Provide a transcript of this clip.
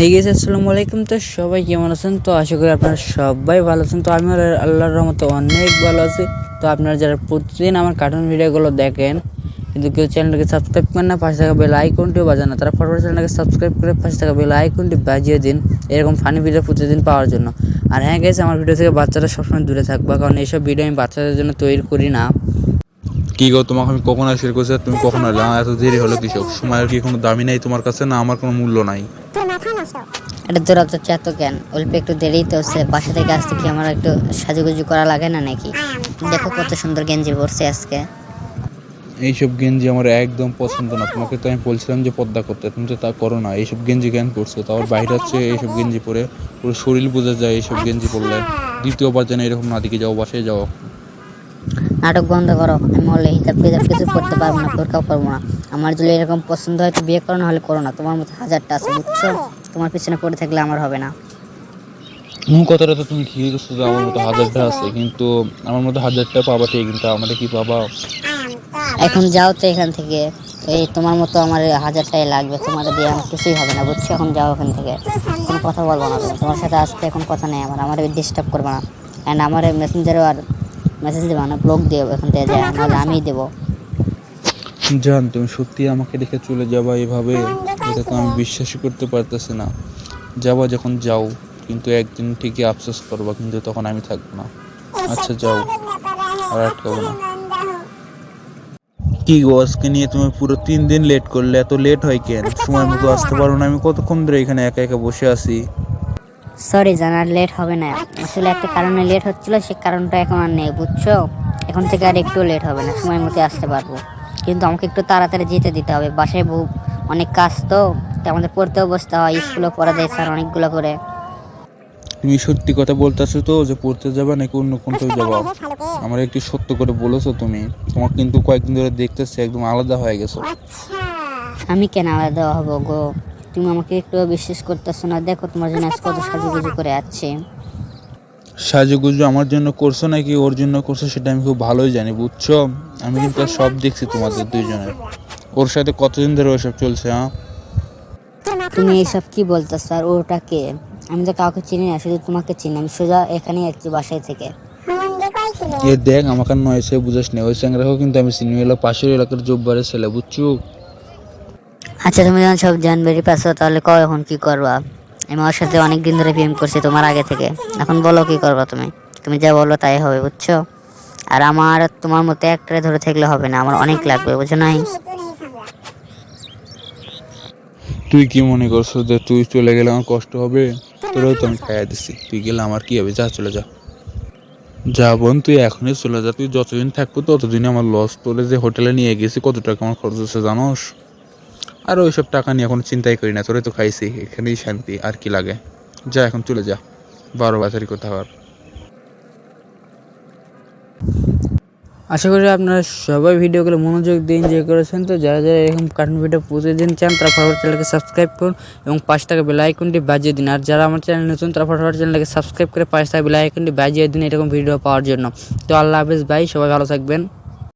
এই গেছে আসসালামু আলাইকুম। তো সবাই কেমন আছেন? তো আশা করি আপনারা সবাই ভালো আছেন। তো আমি আল্লাহর রহমতে অনেক ভালো আছি। তো আপনারা যারা প্রতিদিন আমার কার্টুন ভিডিওগুলো দেখেন কিন্তু কেউ চ্যানেলটাকে সাবস্ক্রাইব করেন না, পাশে থাকা বেল আইকনটিও বাজান না, তারা ফটোফট চ্যানেলটাকে সাবস্ক্রাইব করে পাশে থাকা বেল আইকনটি বাজিয়ে দিন এরকম ফানি ভিডিও প্রতিদিন পাওয়ার জন্য। আর হ্যাঁ গেছে, আমার ভিডিও থেকে বাচ্চারা সবসময় দূরে থাকবা, কারণ এইসব ভিডিও আমি বাচ্চাদের জন্য তৈরি করি না। কি গো, তোমাকে আমি কখন শেয়ার করছি আর তুমি কখন এলে? এত দেরি হলো কিসব? সময়ের কি কোনো দামি নাই তোমার কাছে? না আমার কোনো মূল্য নাই? এটা তোরা তো চাতো কেন? অল্প একটু দেরি তো হচ্ছে, বাসা থেকে আসতে কি আমার একটু সাজুগুজু করা লাগে না নাকি? দেখো কত সুন্দর গেঞ্জি পরছে আজকে। এইসব গেঞ্জি আমার একদম পছন্দ না। তোমাকে তো আমি বলছিলাম যে পর্দা করতে, তুমি তো তা করো না। এইসব গেঞ্জি কেন পরছো? তাও বাইরে হচ্ছে এইসব গেঞ্জি পরে পুরো শরীর বোঝা যায় এইসব গেঞ্জি পরলে। দ্বিতীয়বার যেন এরকম না দিকে যাও, বাসায় যাও। নাটক বন্ধ করো। আমি বললে হিসাব টিসাব কিছু করতে পারবো না, তোরকাও করবো না। আমার যদি এরকম পছন্দ হয় তো বিয়ে করো, না হলে করো না। তোমার মতো হাজারটা আছে, বুঝছো? তোমার পিছনে পড়ে থাকলে আমার হবে না। কথাটা তো তুমি ঠিকই করছো যে আমার মতো হাজারটা আছে, কিন্তু আমার মতো হাজারটা পাবা ঠিক, কিন্তু আমাদের কি পাবা? এখন যাও তো এখান থেকে। এই তোমার মতো আমার হাজারটাই লাগবে, তোমার দিয়ে আমার কিছুই হবে না, বুঝছো? এখন যাও এখান থেকে, কোনো কথা বলবো না তুমি। তোমার সাথে আসতে এখন কথা নেই আমার ডিস্টার্ব করবে না। অ্যান্ড আমার মেসেঞ্জারও আর মেসেজ দেবো না, ব্লক দিয়ে এখান থেকে যায়, নাহলে আমিই দেবো। জান, তুমি সত্যি আমাকে রেখে চলে যাবা এভাবে? এটা তো আমি বিশ্বাসই করতে পারতেছি না। যাবা যখন যাও, কিন্তু একদিন ঠিকই আফসোস করবা, কিন্তু তখন আমি থাকবো না। আচ্ছা যাও, আর আটকাবো না। কি গো, আজকে নিয়ে তুমি পুরো 3 দিন লেট করলে। এত লেট হয় কেন? সময় মতো আসতে পারো না? আমি কতক্ষণ ধরে এখানে একা একা বসে আছি। সরি জানার লেট হবে না, আসলে একটা কারণে লেট হচ্ছিল, সে কারণটা এখন আর নেই, বুঝছো? এখন থেকে আর একটু লেট হবে না, সময় মতো আসতে পারবো। কিন্তু আমাকে একটু তাড়াতাড়ি যেতে দিতে হবে, বাসায় অনেক কাজ তো, তাই আমাদের পড়তেও বসতে হয়, স্কুলেও পড়া দেয় স্যার অনেকগুলো করে। তুমি সত্যি কথা বলতেছো তো যে পড়তে যাবা নাকি অন্য কোথাও যাবা? আমার একটু সত্য করে বলেছো তুমি। তোমার কিন্তু কয়েকদিন ধরে দেখতেছি একদম আলাদা হয়ে গেছো। আমি কেন আলাদা হবো গো? তুমি আমাকে একটু বিশ্বাস করতেছো না? দেখো তোমার জন্য আজ কত সাজুগুজু করে আসছে। সাজুগুজু আমার জন্য করছো নাকি ওর জন্য করছো সেটা আমি খুব ভালোই জানি, বুঝছো? আমি কিন্তু আর সব দেখছি তোমাদের দুইজনের। ওর সাথে কতদিন ধরে ওসব চলছে? হ্যাঁ, তুমি এইসব কি বলতেছো? আর ওটা কে? আমি তো কাউকে চিনি না, শুধু তোমাকে চিনি। আমি সোজা এখানেই আসছি বাসায় থেকে। এ দেখ, আমাকে নয় সে বুঝাস না। ওই স্যাংরাকেও কিন্তু আমি চিনি, এলো পাশের এলাকার জব্বারের ছেলে, বুঝছো? আচ্ছা তুমি যখন সব জানবেরি পাচ্ছ, তাহলে কও এখন কি করবা? আমি ওর সাথে অনেক দিন ধরে প্রেম করছি, তোমার আগে থেকে। এখন বলো কি করবা তুমি? তুমি যা বলো তাই হবে, বুঝছো? আর আমার তোমার মতো একটারে ধরে থাকলে হবে না, আমার অনেক লাগবে, বুঝছো নাই? তুই কি মনে করছো যে তুই চলে গেলে আমার কষ্ট হবে? তোরাও তো আমি খাইয়া দিছি, তুই গেলে আমার কি হবে? যা, চলে যা। যা বোন, তুই এখনই চলে যা। তুই যতদিন থাকবো ততদিন আমার লস। তোরে যে হোটেলে নিয়ে গেছি কত টাকা আমার খরচ হচ্ছে জানোস? আর ওইসব টাকা নিয়ে এখন চিন্তাই করি না, তোরে তো খাইছি, এখানেই শান্তি, আর কি লাগে? যা, এখন চলে যা, 12 বাজারি কথা আর। আশা করি আপনারা সবাই ভিডিওগুলো মনোযোগ দিয়ে এনজয় করেছেন। তো যারা যারা এরকম কার্টুন ভিডিও প্রতিদিন চান তারা ফটোফট চ্যানেলকে সাবস্ক্রাইব করুন এবং পাশে থাকা বেল আইকনটি বাজিয়ে দিন। আর যারা আমার চ্যানেল নতুন তারা ফটোফট চ্যানেলকে সাবস্ক্রাইব করে পাশে থাকা বেল আইকনটি বাজিয়ে দিন এরকম ভিডিও পাওয়ার জন্য। তো আল্লাহ হাফেজ ভাই, সবাই ভালো থাকবেন।